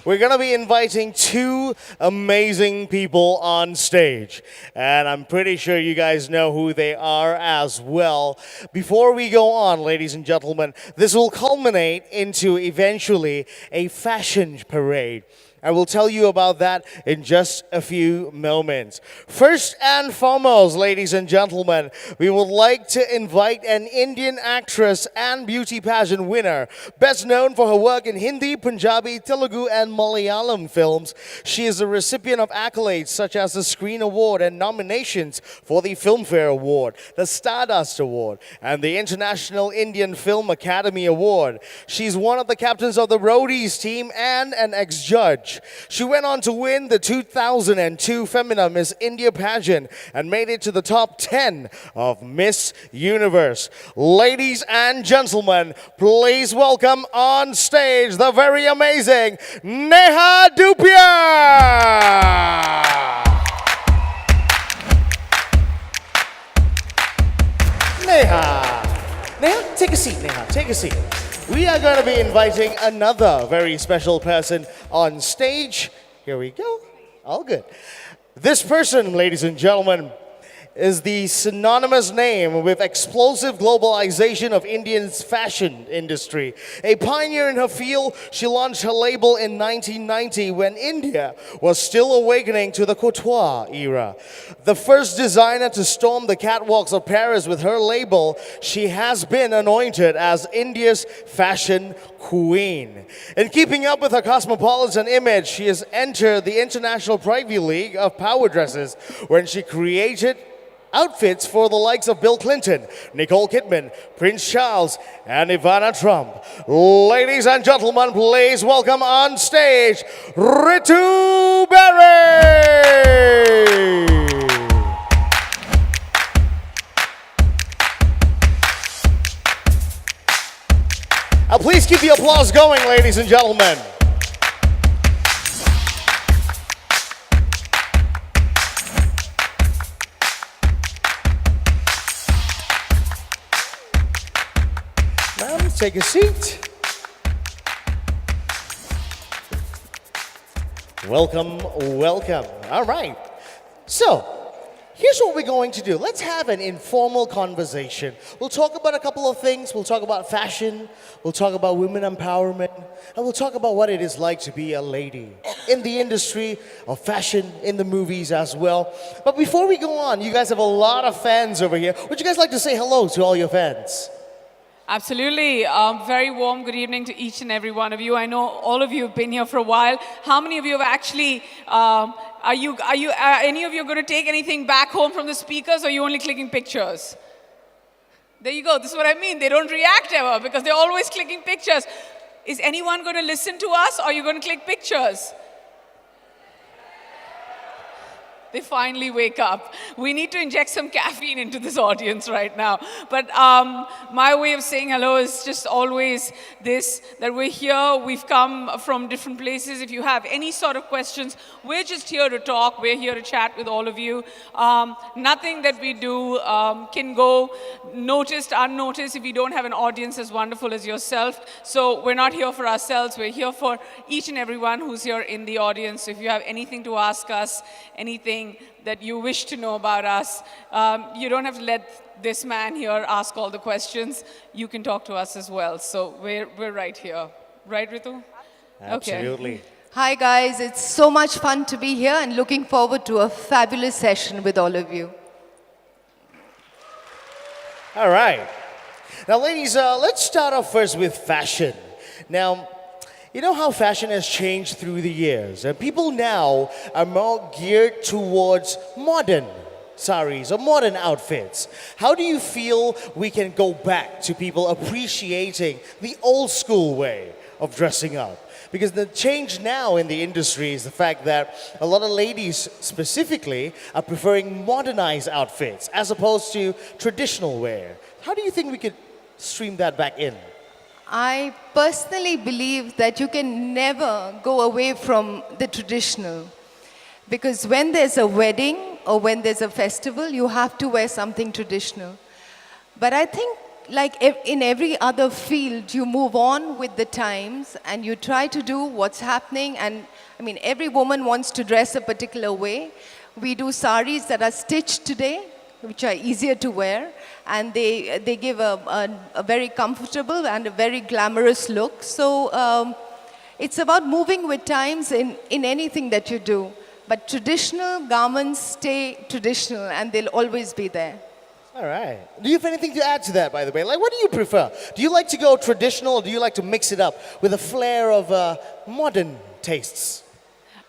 We're going to be inviting two amazing people on stage. And I'm pretty sure you guys know who they are as well. Before we go on, ladies and gentlemen, this will culminate into eventually a fashion parade. I will tell you about that in just a few moments. First and foremost, ladies and gentlemen, we would like to invite an Indian actress and beauty pageant winner. Best known for her work in Hindi, Punjabi, Telugu, and Malayalam films, she is a recipient of accolades such as the Screen Award and nominations for the Filmfare Award, the Stardust Award, and the International Indian Film Academy Award. She's one of the captains of the Roadies team and an ex-judge. She went on to win the 2002 Femina Miss India pageant and made it to the top 10 of Miss Universe. Ladies and gentlemen, please welcome on stage the very amazing Neha Dhupia! Neha, take a seat, Neha, take a seat. We are going to be inviting another very special person on stage. Here we go. All good. This person, ladies and gentlemen, is the synonymous name with explosive globalization of India's fashion industry. A pioneer in her field, she launched her label in 1990 when India was still awakening to the couture era. The first designer to storm the catwalks of Paris with her label, she has been anointed as India's fashion queen. In keeping up with her cosmopolitan image, she has entered the International Privy League of Power Dresses when she created outfits for the likes of Bill Clinton, Nicole Kidman, Prince Charles, and Ivana Trump. Ladies and gentlemen, please welcome on stage Ritu Beri! Please keep the applause going, ladies and gentlemen. Ma'am, take a seat. Welcome, welcome. All right. So, here's what we're going to do. Let's have an informal conversation. We'll talk about a couple of things. We'll talk about fashion. We'll talk about women empowerment. And we'll talk about what it is like to be a lady in the industry of fashion, in the movies as well. But before we go on, you guys have a lot of fans over here. Would you guys like to say hello to all your fans? Absolutely. Very warm good evening to each and every one of you. I know all of you have been here for a while. How many of you have actually, any of you going to take anything back home from the speakers, or are you only clicking pictures? There you go. This is what I mean. They don't react ever because they're always clicking pictures. Is anyone going to listen to us, or are you going to click pictures? They finally wake up. We need to inject some caffeine into this audience right now. But my way of saying hello is just always this, that we're here. We've come from different places. If you have any sort of questions, we're just here to talk. We're here to chat with all of you. Nothing that we do can go noticed, unnoticed if we don't have an audience as wonderful as yourself. So we're not here for ourselves. We're here for each and everyone who's here in the audience. So if you have anything to ask us, anything that you wish to know about us, you don't have to let this man here ask all the questions. You can talk to us as well. So we're right here. Right, Ritu? Absolutely. Okay. Hi guys, it's so much fun to be here and looking forward to a fabulous session with all of you. All right. Now, ladies, let's start off first with fashion. Now, you know how fashion has changed through the years, and people now are more geared towards modern saris or modern outfits. How do you feel we can go back to people appreciating the old school way of dressing up? Because the change now in the industry is the fact that a lot of ladies specifically are preferring modernized outfits as opposed to traditional wear. How do you think we could stream that back in? I personally believe that you can never go away from the traditional. Because when there's a wedding or when there's a festival, you have to wear something traditional. But I think in every other field, you move on with the times and you try to do what's happening. And I mean, every woman wants to dress a particular way. We do saris that are stitched today, which are easier to wear, and they give a very comfortable and a very glamorous look. So it's about moving with times in anything that you do. But traditional garments stay traditional and they'll always be there. All right. Do you have anything to add to that, by the way? Like, what do you prefer? Do you like to go traditional, or do you like to mix it up with a flair of modern tastes?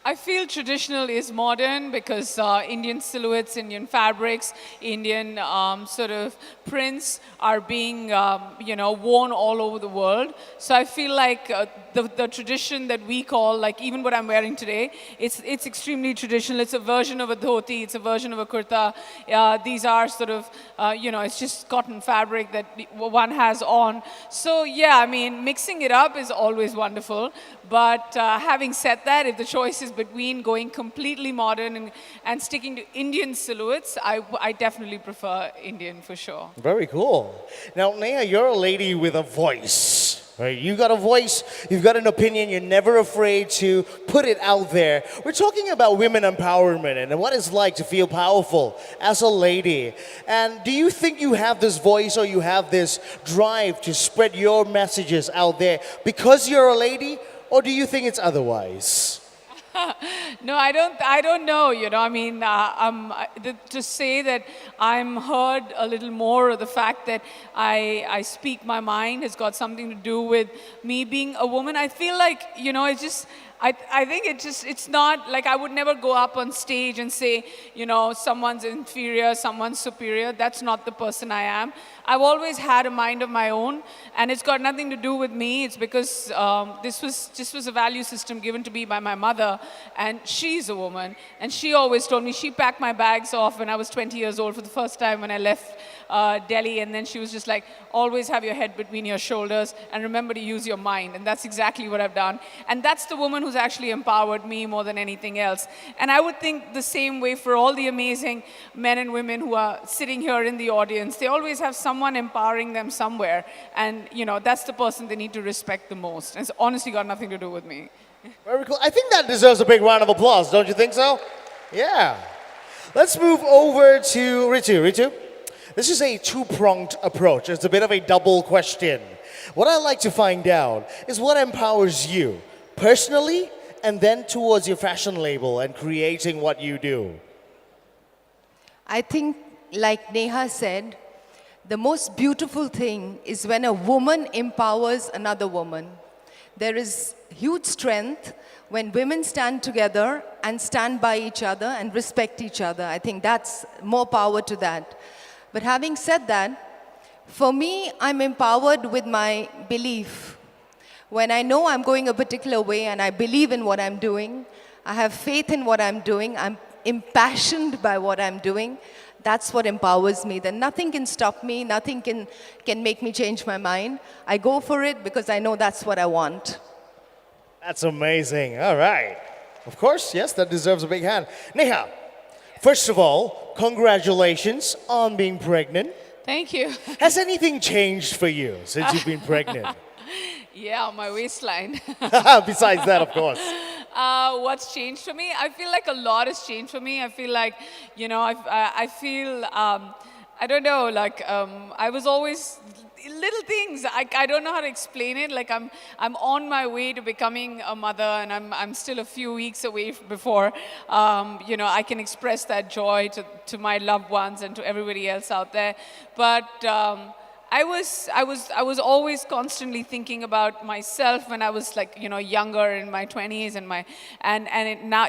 I feel traditional is modern because Indian silhouettes, Indian fabrics, Indian sort of prints are being, worn all over the world. So I feel like the tradition that we call, like even what I'm wearing today, it's extremely traditional. It's a version of a dhoti, it's a version of a kurta. These are sort of, it's just cotton fabric that one has on. So yeah, I mean, mixing it up is always wonderful. But having said that, if the choice is between going completely modern and sticking to Indian silhouettes, I definitely prefer Indian for sure. Very cool. Now, Neha, you're a lady with a voice, right? You got a voice, you've got an opinion, you're never afraid to put it out there. We're talking about women empowerment and what it's like to feel powerful as a lady. And do you think you have this voice or you have this drive to spread your messages out there because you're a lady? Or do you think it's otherwise? No, I don't know. I mean, to say that I'm heard a little more, or the fact that I speak my mind has got something to do with me being a woman. I feel like, it's just. I think it's not like I would never go up on stage and say, someone's inferior, someone's superior. That's not the person I am. I've always had a mind of my own, and it's got nothing to do with me. It's because this was a value system given to me by my mother, and she's a woman. And she always told me, she packed my bags off when I was 20 years old for the first time when I left Delhi, and then she was just like, always have your head between your shoulders and remember to use your mind. And that's exactly what I've done. And that's the woman who's actually empowered me more than anything else. And I would think the same way for all the amazing men and women who are sitting here in the audience. They always have someone empowering them somewhere. And, that's the person they need to respect the most. And it's honestly got nothing to do with me. Very cool. I think that deserves a big round of applause, don't you think so? Yeah. Let's move over to Ritu. Ritu, this is a two-pronged approach. It's a bit of a double question. What I'd like to find out is what empowers you personally and then towards your fashion label and creating what you do. I think, like Neha said, the most beautiful thing is when a woman empowers another woman. There is huge strength when women stand together and stand by each other and respect each other. I think that's more power to that. But having said that, for me, I'm empowered with my belief. When I know I'm going a particular way and I believe in what I'm doing, I have faith in what I'm doing, I'm impassioned by what I'm doing, that's what empowers me. Then nothing can stop me, nothing can make me change my mind. I go for it because I know that's what I want. That's amazing. All right. Of course, yes, that deserves a big hand. Neha, first of all, congratulations on being pregnant. Thank you. Has anything changed for you since you've been pregnant? Yeah, my waistline. Besides that, of course. What's changed for me? I feel like a lot has changed for me. I feel like, I feel, I don't know, like I was always little things. I don't know how to explain it. Like I'm on my way to becoming a mother, and I'm still a few weeks away before I can express that joy to my loved ones and to everybody else out there. But I was always constantly thinking about myself when I was younger in my 20s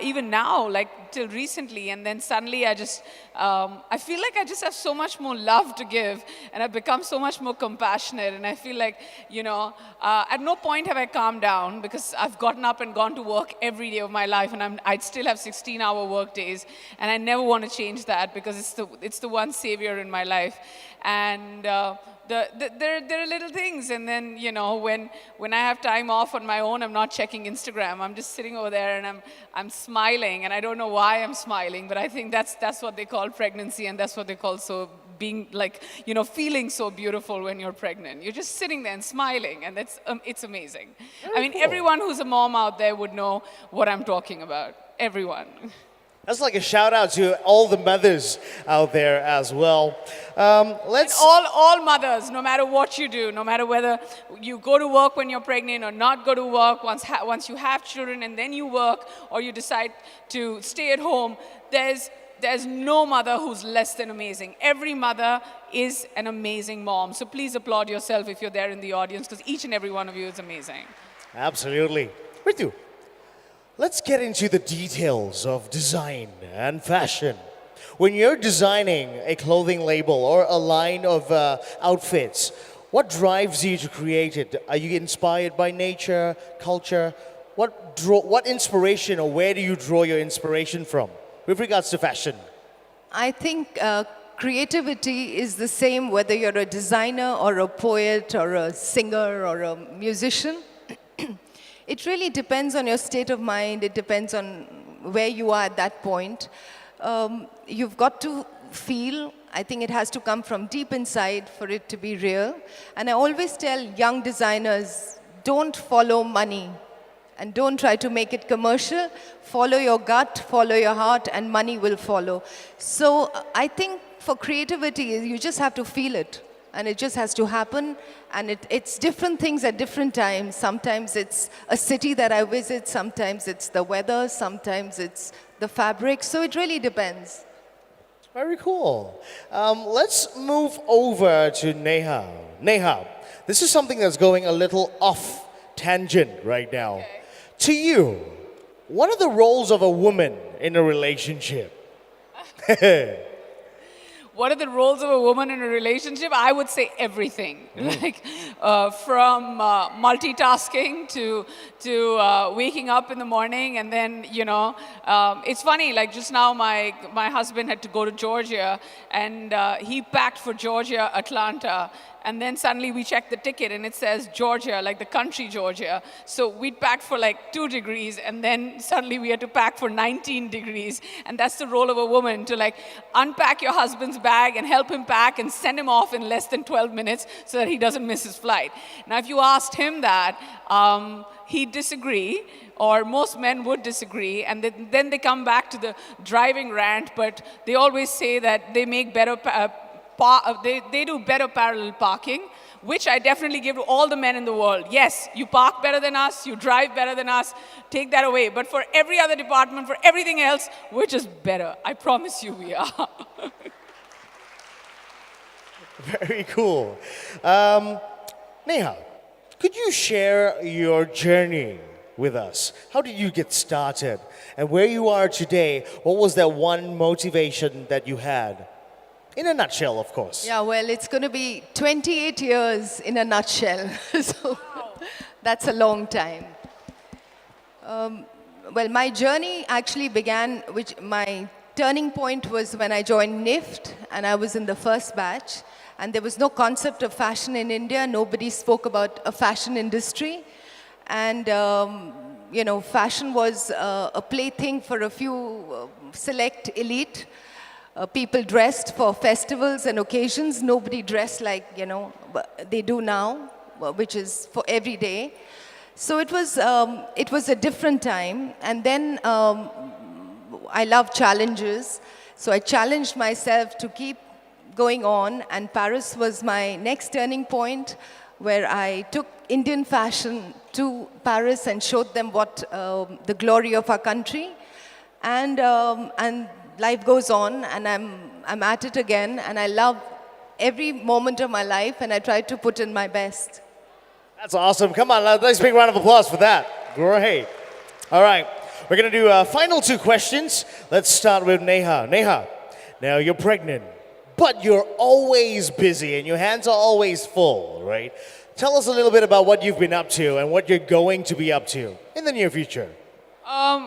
even now like till recently, and then suddenly I just I feel like I just have so much more love to give, and I've become so much more compassionate, and I feel like at no point have I calmed down because I've gotten up and gone to work every day of my life, and I'd still have 16-hour work days, and I never want to change that because it's the one savior in my life. And there are little things, and then when I have time off on my own, I'm not checking Instagram. I'm just sitting over there and I'm smiling, and I don't know why I'm smiling, but I think that's what they call pregnancy, and that's what they call so being like, feeling so beautiful when you're pregnant. You're just sitting there and smiling, and it's amazing. I mean, cool. everyone who's a mom out there would know what I'm talking about. Everyone. That's like a shout out to all the mothers out there as well. Let's. All mothers, no matter what you do, no matter whether you go to work when you're pregnant or not go to work, once you have children and then you work, or you decide to stay at home, there's no mother who's less than amazing. Every mother is an amazing mom. So please applaud yourself if you're there in the audience, because each and every one of you is amazing. Absolutely. Ritu, let's get into the details of design and fashion. When you're designing a clothing label or a line of outfits, what drives you to create it? Are you inspired by nature, culture? What inspiration, or where do you draw your inspiration from with regards to fashion? I think creativity is the same whether you're a designer or a poet or a singer or a musician. It really depends on your state of mind. It depends on where you are at that point. You've got to feel. I think it has to come from deep inside for it to be real. And I always tell young designers, don't follow money and don't try to make it commercial. Follow your gut, follow your heart, and money will follow. So I think for creativity, you just have to feel it. And it just has to happen. And it's different things at different times. Sometimes it's a city that I visit. Sometimes it's the weather. Sometimes it's the fabric. So it really depends. Very cool. Let's move over to Neha. Neha, this is something that's going a little off tangent right now. Okay. To you, what are the roles of a woman in a relationship? What are the roles of a woman in a relationship? I would say everything. Like from multitasking to waking up in the morning, and then it's funny. Like just now, my husband had to go to Georgia, and he packed for Georgia, Atlanta. And then suddenly we checked the ticket and it says Georgia, like the country Georgia. So we'd packed for like 2 degrees, and then suddenly we had to pack for 19 degrees. And that's the role of a woman, to like unpack your husband's bag and help him pack and send him off in less than 12 minutes so that he doesn't miss his flight. Now, if you asked him that, he'd disagree, or most men would disagree, and then they come back to the driving rant, but they always say that they make better they do better parallel parking, which I definitely give to all the men in the world. Yes, you park better than us, you drive better than us, take that away. But for every other department, for everything else, we're just better. I promise you we are. Very cool. Neha, could you share your journey with us? How did you get started? And where you are today, what was that one motivation that you had? In a nutshell, of course. Yeah, well, it's going to be 28 years in a nutshell. So that's a long time. Well, my journey actually began, my turning point was when I joined NIFT, and I was in the first batch. And there was no concept of fashion in India. Nobody spoke about a fashion industry. And, fashion was a plaything for a few select elite. People dressed for festivals and occasions. Nobody dressed like, they do now, which is for every day. So it was a different time. And then I love challenges. So I challenged myself to keep going on. And Paris was my next turning point, where I took Indian fashion to Paris and showed them what the glory of our country. And life goes on, and I'm at it again, and I love every moment of my life, and I try to put in my best. That's awesome. Come on, let's big round of applause for that. Great. All right, we're going to do final 2 questions. Let's start with Neha. Neha, now you're pregnant, but you're always busy, and your hands are always full, right? Tell us a little bit about what you've been up to and what you're going to be up to in the near future.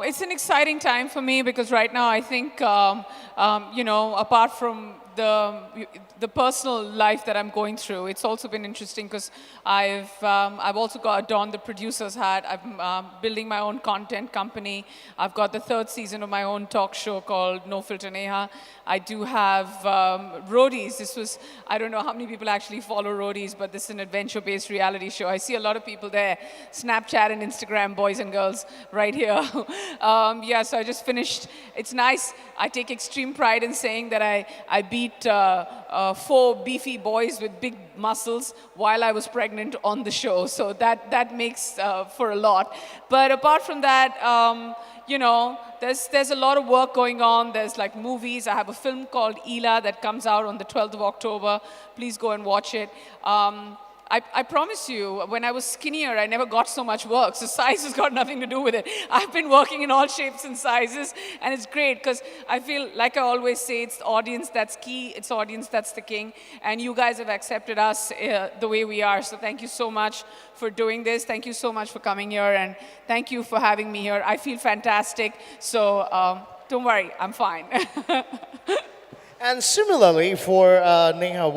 It's an exciting time for me because right now I think, apart from the personal life that I'm going through. It's also been interesting because I've also got donned the producer's hat. I'm building my own content company. I've got the 3rd season of my own talk show called No Filter Neha. I do have Roadies. I don't know how many people actually follow Roadies, but this is an adventure-based reality show. I see a lot of people there, Snapchat and Instagram, boys and girls, right here. Yeah, so I just finished. It's nice. I take extreme pride in saying that I beat 4 beefy boys with big muscles while I was pregnant on the show. So that makes for a lot. But apart from that, you know, there's a lot of work going on. There's like movies. I have a film called Ela that comes out on the 12th of October. Please go and watch it. I promise you, when I was skinnier, I never got so much work. So size has got nothing to do with it. I've been working in all shapes and sizes, and it's great because I feel, like I always say, it's the audience that's key. It's the audience that's the king. And you guys have accepted us the way we are. So thank you so much for doing this. Thank you so much for coming here, and thank you for having me here. I feel fantastic. So don't worry, I'm fine. And similarly for Neha,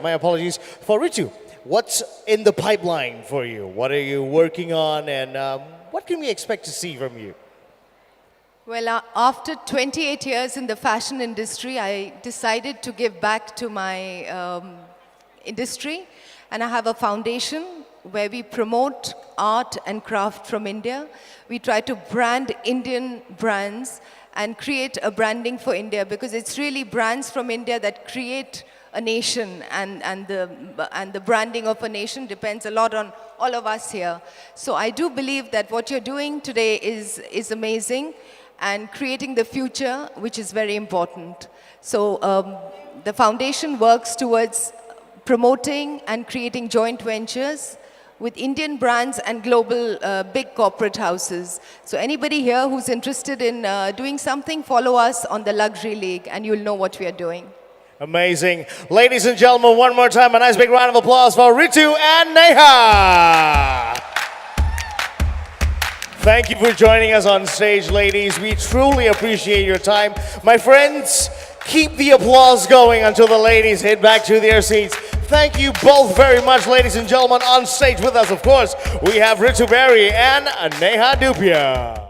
my apologies, for Ritu, what's in the pipeline for you? What are you working on, and what can we expect to see from you? Well, after 28 years in the fashion industry, I decided to give back to my industry, and I have a foundation where we promote art and craft from India. We try to brand Indian brands and create a branding for India, because it's really brands from India that create a nation, and the branding of a nation depends a lot on all of us here. So I do believe that what you're doing today is amazing, and creating the future, which is very important. So the foundation works towards promoting and creating joint ventures with Indian brands and global big corporate houses. So anybody here who's interested in doing something, follow us on the Luxury League, and you'll know what we are doing. Amazing. Ladies and gentlemen, one more time, a nice big round of applause for Ritu and Neha. Thank you for joining us on stage, ladies. We truly appreciate your time. My friends, keep the applause going until the ladies head back to their seats. Thank you both very much, ladies and gentlemen. On stage with us, of course, we have Ritu Beri and Neha Dhupia.